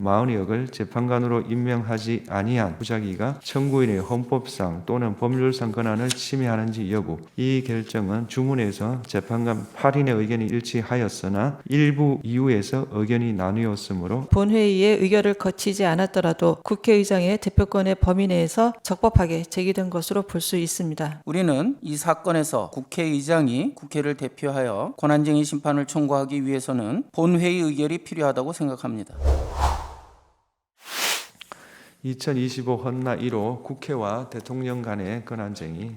마흔여을 재판관으로 임명하지 아니한 부자기가 청구인의 헌법상 또는 법률상 권한을 침해하는지 여부. 이 결정은 주문에서 재판관 8인의 의견이 일치하였으나 일부 이유에서 의견이 나뉘었으므로 본회의의 의결을 거치지 않았더라도 국회의장의 대표권의 범위 내에서 적법하게 제기된 것으로 볼 수 있습니다. 우리는 이 사건에서 국회의장이 국회를 대표하여 권한쟁의 심판을 청구하기 위해서는 본회의 의결이 필요하다고 생각합니다. 2025 헌나 1호 국회와 대통령 간의 권한쟁의.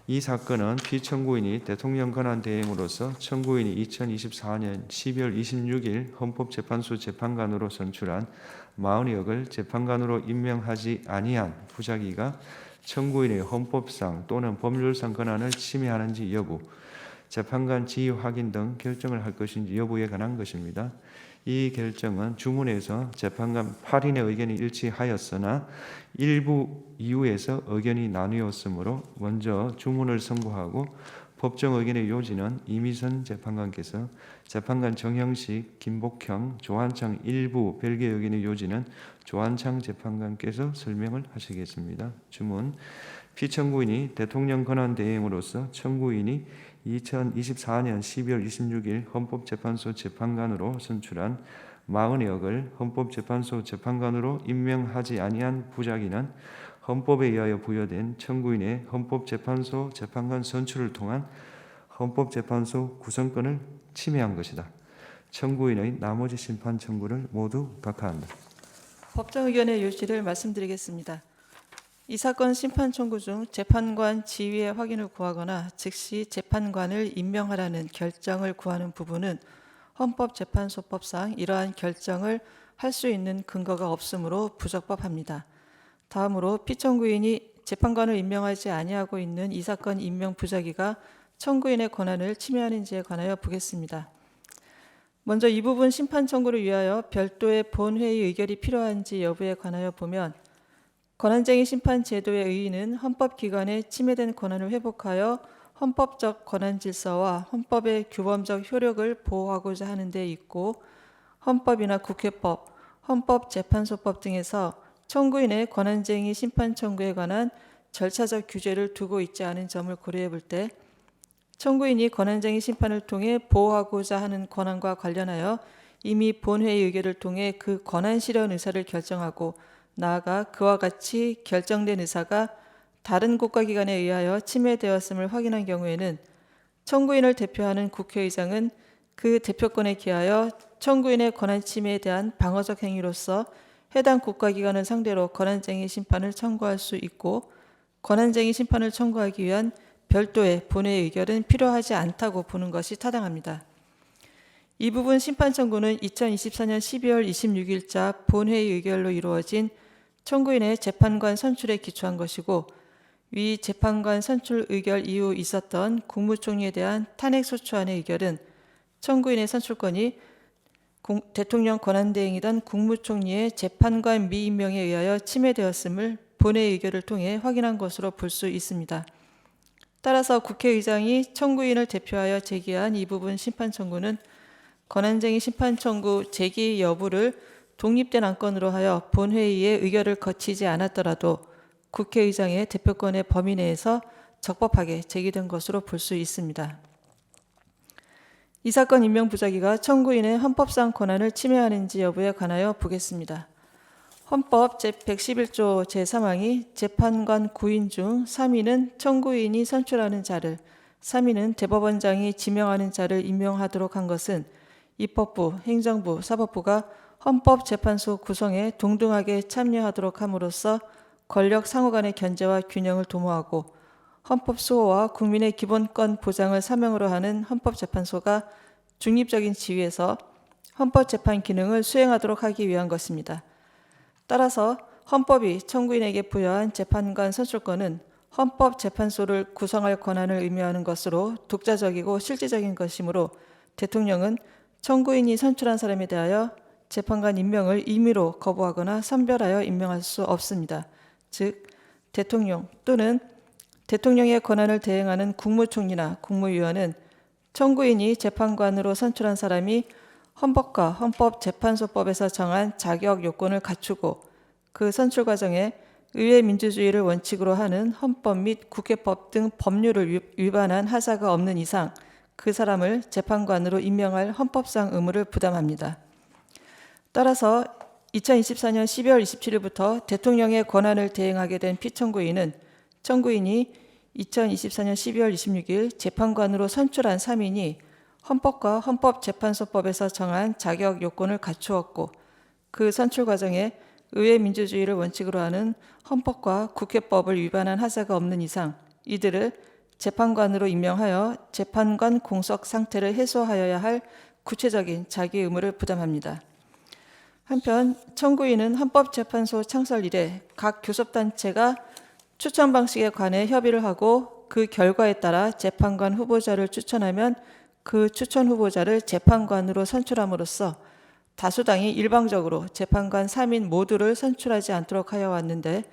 이 사건은 피청구인이 대통령 권한대행으로서 청구인이 2024년 12월 26일 헌법재판소 재판관으로 선출한 마흔여을 재판관으로 임명하지 아니한 부자기가 청구인의 헌법상 또는 법률상 권한을 침해하는지 여부, 재판관 지위 확인 등 결정을 할 것인지 여부에 관한 것입니다. 이 결정은 주문에서 재판관 8인의 의견이 일치하였으나 일부 이유에서 의견이 나뉘었으므로 먼저 주문을 선고하고 법정 의견의 요지는 이미선 재판관께서, 재판관 정형식, 김복형, 조한창 일부 별개 의견의 요지는 조한창 재판관께서 설명을 하시겠습니다. 주문. 피청구인이 대통령 권한대행으로서 청구인이 2024년 12월 26일 헌법재판소 재판관으로 선출한 마흔여을 헌법재판소 재판관으로 임명하지 아니한 부자기는 헌법에 의하여 부여된 청구인의 헌법재판소 재판관 선출을 통한 헌법재판소 구성권을 침해한 것이다. 청구인의 나머지 심판 청구를 모두 각하한다. 법정 의견의 요지를 말씀드리겠습니다. 이 사건 심판 청구 중 재판관 지위의 확인을 구하거나 즉시 재판관을 임명하라는 결정을 구하는 부분은 헌법재판소법상 이러한 결정을 할 수 있는 근거가 없으므로 부적법합니다. 다음으로 피청구인이 재판관을 임명하지 아니하고 있는 이 사건 임명 부자기가 청구인의 권한을 침해하는지에 관하여 보겠습니다. 먼저 이 부분 심판 청구를 위하여 별도의 본회의 의결이 필요한지 여부에 관하여 보면, 권한쟁의 심판 제도의 의의는 헌법기관의 침해된 권한을 회복하여 헌법적 권한 질서와 헌법의 규범적 효력을 보호하고자 하는 데 있고, 헌법이나 국회법, 헌법재판소법 등에서 청구인의 권한쟁의 심판 청구에 관한 절차적 규제를 두고 있지 않은 점을 고려해 볼 때, 청구인이 권한쟁의 심판을 통해 보호하고자 하는 권한과 관련하여 이미 본회의 의결을 통해 그 권한 실현 의사를 결정하고, 나아가 그와 같이 결정된 의사가 다른 국가기관에 의하여 침해되었음을 확인한 경우에는 청구인을 대표하는 국회의장은 그 대표권에 기하여 청구인의 권한 침해에 대한 방어적 행위로서 해당 국가기관을 상대로 권한쟁의 심판을 청구할 수 있고, 권한쟁의 심판을 청구하기 위한 별도의 본회의 의결은 필요하지 않다고 보는 것이 타당합니다. 이 부분 심판 청구는 2024년 12월 26일자 본회의 의결로 이루어진 청구인의 재판관 선출에 기초한 것이고, 위 재판관 선출 의결 이후 있었던 국무총리에 대한 탄핵소추안의 의결은 청구인의 선출권이 대통령 권한대행이던 국무총리의 재판관 미임명에 의하여 침해되었음을 본회의 의결을 통해 확인한 것으로 볼 수 있습니다. 따라서 국회의장이 청구인을 대표하여 제기한 이 부분 심판 청구는 권한쟁의 심판 청구 제기 여부를 독립된 안건으로 하여 본회의의 의결을 거치지 않았더라도 국회의장의 대표권의 범위 내에서 적법하게 제기된 것으로 볼 수 있습니다. 이 사건 임명 부자기가 청구인의 헌법상 권한을 침해하는지 여부에 관하여 보겠습니다. 헌법 제111조 제3항이 재판관 9인 중 3인은 청구인이 선출하는 자를, 3인은 대법원장이 지명하는 자를 임명하도록 한 것은 입법부, 행정부, 사법부가 헌법재판소 구성에 동등하게 참여하도록 함으로써 권력 상호 간의 견제와 균형을 도모하고 헌법 수호와 국민의 기본권 보장을 사명으로 하는 헌법재판소가 중립적인 지위에서 헌법재판 기능을 수행하도록 하기 위한 것입니다. 따라서 헌법이 청구인에게 부여한 재판관 선출권은 헌법재판소를 구성할 권한을 의미하는 것으로 독자적이고 실질적인 것이므로 대통령은 청구인이 선출한 사람에 대하여 재판관 임명을 임의로 거부하거나 선별하여 임명할 수 없습니다. 즉, 대통령 또는 대통령의 권한을 대행하는 국무총리나 국무위원은 청구인이 재판관으로 선출한 사람이 헌법과 헌법재판소법에서 정한 자격 요건을 갖추고 그 선출 과정에 의회 민주주의를 원칙으로 하는 헌법 및 국회법 등 법률을 위반한 하자가 없는 이상 그 사람을 재판관으로 임명할 헌법상 의무를 부담합니다. 따라서 2024년 12월 27일부터 대통령의 권한을 대행하게 된 피청구인은 청구인이 2024년 12월 26일 재판관으로 선출한 3인이 헌법과 헌법재판소법에서 정한 자격 요건을 갖추었고 그 선출 과정에 의회 민주주의를 원칙으로 하는 헌법과 국회법을 위반한 하자가 없는 이상 이들을 재판관으로 임명하여 재판관 공석 상태를 해소하여야 할 구체적인 자기 의무를 부담합니다. 한편 청구인은 헌법재판소 창설 이래 각 교섭단체가 추천 방식에 관해 협의를 하고 그 결과에 따라 재판관 후보자를 추천하면 그 추천 후보자를 재판관으로 선출함으로써 다수당이 일방적으로 재판관 3인 모두를 선출하지 않도록 하여 왔는데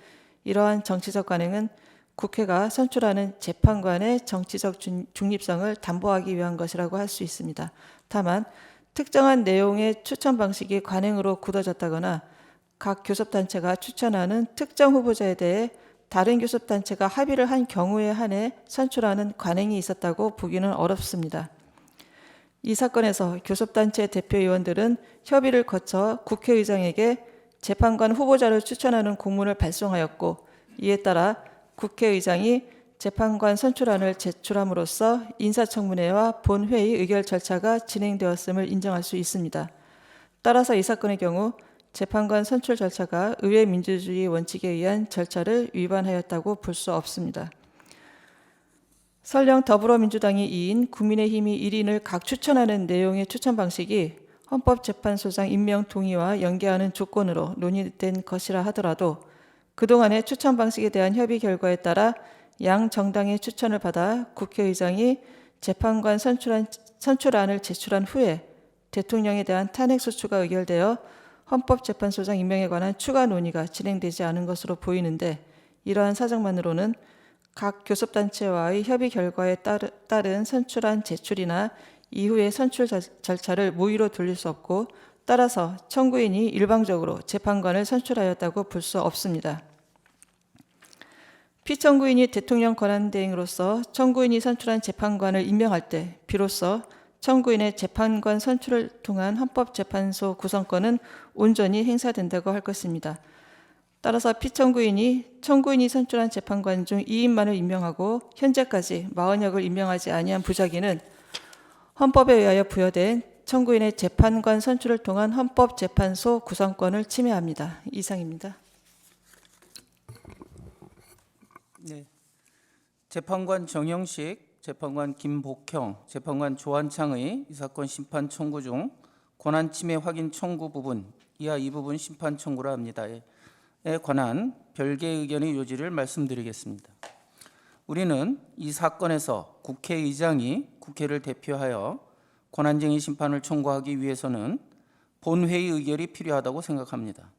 이러한 정치적 관행은 국회가 선출하는 재판관의 정치적 중립성을 담보하기 위한 것이라고 할 수 있습니다. 다만 특정한 내용의 추천 방식이 관행으로 굳어졌다거나 각 교섭단체가 추천하는 특정 후보자에 대해 다른 교섭단체가 합의를 한 경우에 한해 선출하는 관행이 있었다고 보기는 어렵습니다. 이 사건에서 교섭단체 대표의원들은 협의를 거쳐 국회의장에게 재판관 후보자를 추천하는 공문을 발송하였고 이에 따라 국회의장이 재판관 선출안을 제출함으로써 인사청문회와 본회의 의결 절차가 진행되었음을 인정할 수 있습니다. 따라서 이 사건의 경우 재판관 선출 절차가 의회 민주주의 원칙에 의한 절차를 위반하였다고 볼 수 없습니다. 설령 더불어민주당이 2인, 국민의힘이 1인을 각 추천하는 내용의 추천 방식이 헌법재판소장 임명 동의와 연계하는 조건으로 논의된 것이라 하더라도 그동안의 추천 방식에 대한 협의 결과에 따라 양 정당의 추천을 받아 국회의장이 재판관 선출안을 제출한 후에 대통령에 대한 탄핵소추가 의결되어 헌법재판소장 임명에 관한 추가 논의가 진행되지 않은 것으로 보이는데 이러한 사정만으로는 각 교섭단체와의 협의 결과에 따른 선출안 제출이나 이후의 선출 절차를 무위로 돌릴 수 없고 따라서 청구인이 일방적으로 재판관을 선출하였다고 볼 수 없습니다. 피청구인이 대통령 권한대행으로서 청구인이 선출한 재판관을 임명할 때 비로소 청구인의 재판관 선출을 통한 헌법재판소 구성권은 온전히 행사된다고 할 것입니다. 따라서 피청구인이 청구인이 선출한 재판관 중 2인만을 임명하고 현재까지 40역을 임명하지 아니한 부작위는 헌법에 의하여 부여된 청구인의 재판관 선출을 통한 헌법재판소 구성권을 침해합니다. 이상입니다. 네. 재판관 정영식, 재판관 김복형, 재판관 조한창의 이 사건 심판 청구 중 권한 침해 확인 청구 부분 이하 이 부분 심판 청구라 합니다에 관한 별개의 의견의 요지를 말씀드리겠습니다. 우리는 이 사건에서 국회의장이 국회를 대표하여 권한쟁의 심판을 청구하기 위해서는 본회의 의결이 필요하다고 생각합니다.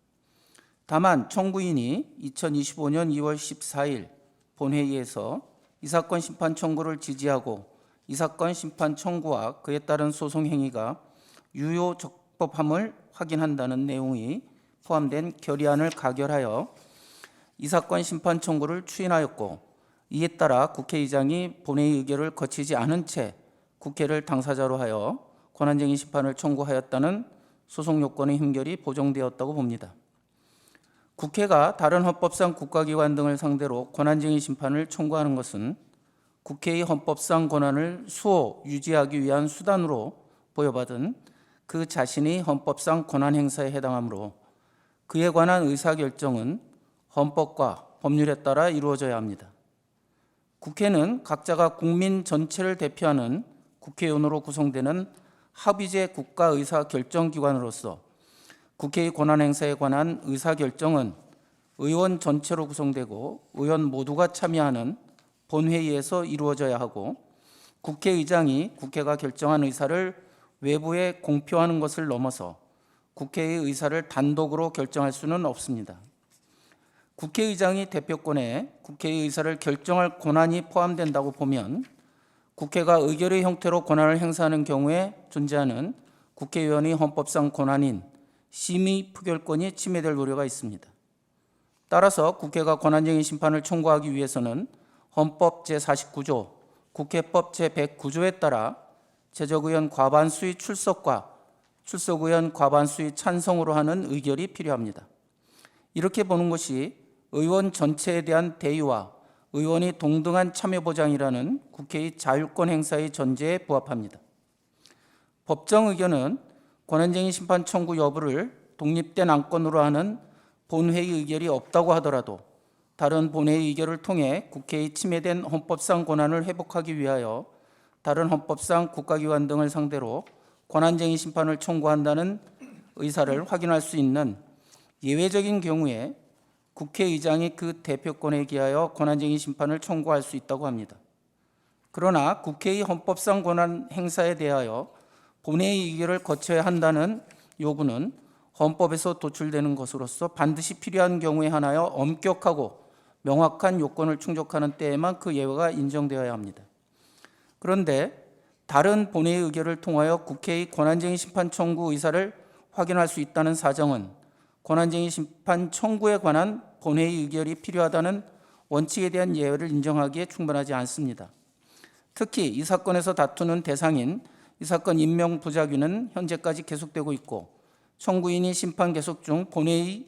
다만 청구인이 2025년 2월 14일 본회의에서 이 사건 심판 청구를 지지하고 이 사건 심판 청구와 그에 따른 소송 행위가 유효 적법함을 확인한다는 내용이 포함된 결의안을 가결하여 이 사건 심판 청구를 추인하였고 이에 따라 국회의장이 본회의 의결을 거치지 않은 채 국회를 당사자로 하여 권한쟁의 심판을 청구하였다는 소송 요건의 힘결이 보정되었다고 봅니다. 국회가 다른 헌법상 국가기관 등을 상대로 권한쟁의 심판을 청구하는 것은 국회의 헌법상 권한을 수호 유지하기 위한 수단으로 보여받은 그 자신의 헌법상 권한 행사에 해당하므로 그에 관한 의사결정은 헌법과 법률에 따라 이루어져야 합니다. 국회는 각자가 국민 전체를 대표하는 국회의원으로 구성되는 합의제 국가의사결정기관으로서 국회의 권한행사에 관한 의사결정은 의원 전체로 구성되고 의원 모두가 참여하는 본회의에서 이루어져야 하고 국회의장이 국회가 결정한 의사를 외부에 공표하는 것을 넘어서 국회의 의사를 단독으로 결정할 수는 없습니다. 국회의장이 대표권에 국회의 의사를 결정할 권한이 포함된다고 보면 국회가 의결의 형태로 권한을 행사하는 경우에 존재하는 국회의원의 헌법상 권한인 심의 표결권이 침해될 우려가 있습니다. 따라서 국회가 권한쟁의 심판을 청구하기 위해서는 헌법 제49조, 국회법 제109조에 따라 제적의원 과반수의 출석과 출석의원 과반수의 찬성으로 하는 의결이 필요합니다. 이렇게 보는 것이 의원 전체에 대한 대의와 의원이 동등한 참여 보장이라는 국회의 자율권 행사의 전제에 부합합니다. 법정 의견은 권한쟁의 심판 청구 여부를 독립된 안건으로 하는 본회의 의결이 없다고 하더라도 다른 본회의 의결을 통해 국회의 침해된 헌법상 권한을 회복하기 위하여 다른 헌법상 국가기관 등을 상대로 권한쟁의 심판을 청구한다는 의사를 확인할 수 있는 예외적인 경우에 국회의장이 그 대표권에 기하여 권한쟁의 심판을 청구할 수 있다고 합니다. 그러나 국회의 헌법상 권한 행사에 대하여 본회의 의결을 거쳐야 한다는 요구는 헌법에서 도출되는 것으로서 반드시 필요한 경우에 한하여 엄격하고 명확한 요건을 충족하는 때에만 그 예외가 인정되어야 합니다. 그런데 다른 본회의 의결을 통하여 국회의 권한쟁의 심판 청구 의사를 확인할 수 있다는 사정은 권한쟁의 심판 청구에 관한 본회의 의결이 필요하다는 원칙에 대한 예외를 인정하기에 충분하지 않습니다. 특히 이 사건에서 다투는 대상인 이 사건 임명 부작위는 현재까지 계속되고 있고 청구인이 심판 계속 중 본회의를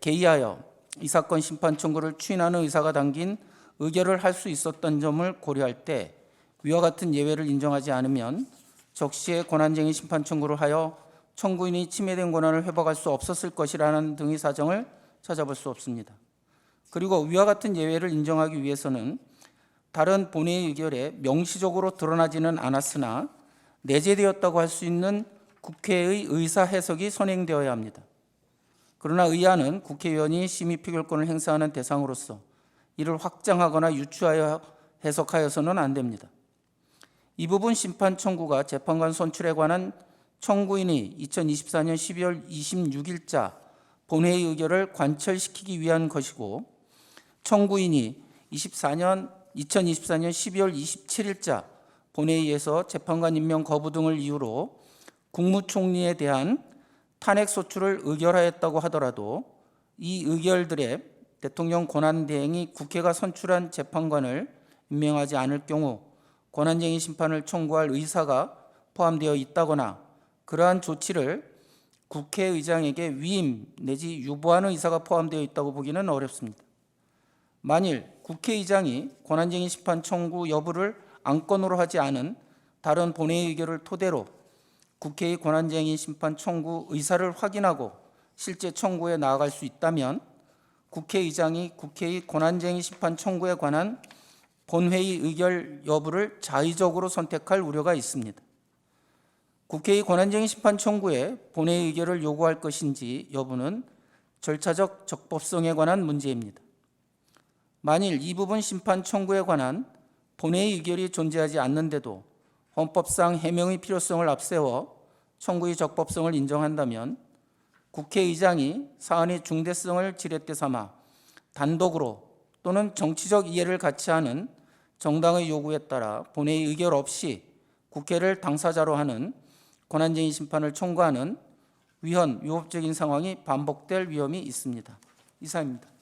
개의하여 이 사건 심판 청구를 추인하는 의사가 담긴 의결을 할 수 있었던 점을 고려할 때 위와 같은 예외를 인정하지 않으면 적시에 권한쟁의 심판 청구를 하여 청구인이 침해된 권한을 회복할 수 없었을 것이라는 등의 사정을 찾아볼 수 없습니다. 그리고 위와 같은 예외를 인정하기 위해서는 다른 본회의 의결에 명시적으로 드러나지는 않았으나 내재되었다고 할 수 있는 국회의 의사 해석이 선행되어야 합니다. 그러나 의안은 국회의원이 심의 표결권을 행사하는 대상으로서 이를 확장하거나 유추하여 해석하여서는 안 됩니다. 이 부분 심판 청구가 재판관 선출에 관한 청구인이 2024년 12월 26일자 본회의 의결을 관철시키기 위한 것이고 청구인이 2024년 12월 27일자 본회의에서 재판관 임명 거부 등을 이유로 국무총리에 대한 탄핵 소추를 의결하였다고 하더라도 이 의결들의 대통령 권한대행이 국회가 선출한 재판관을 임명하지 않을 경우 권한쟁의 심판을 청구할 의사가 포함되어 있다거나 그러한 조치를 국회의장에게 위임 내지 유보하는 의사가 포함되어 있다고 보기는 어렵습니다. 만일 국회의장이 권한쟁의 심판 청구 여부를 안건으로 하지 않은 다른 본회의 의결을 토대로 국회의 권한쟁의 심판 청구 의사를 확인하고 실제 청구에 나아갈 수 있다면 국회의장이 국회의 권한쟁의 심판 청구에 관한 본회의 의결 여부를 자의적으로 선택할 우려가 있습니다. 국회의 권한쟁의 심판 청구에 본회의 의결을 요구할 것인지 여부는 절차적 적법성에 관한 문제입니다. 만일 이 부분 심판 청구에 관한 본회의 의결이 존재하지 않는데도 헌법상 해명의 필요성을 앞세워 청구의 적법성을 인정한다면 국회의장이 사안의 중대성을 지렛대 삼아 단독으로 또는 정치적 이해를 같이 하는 정당의 요구에 따라 본회의 의결 없이 국회를 당사자로 하는 권한쟁의 심판을 청구하는 위헌, 위법적인 상황이 반복될 위험이 있습니다. 이상입니다.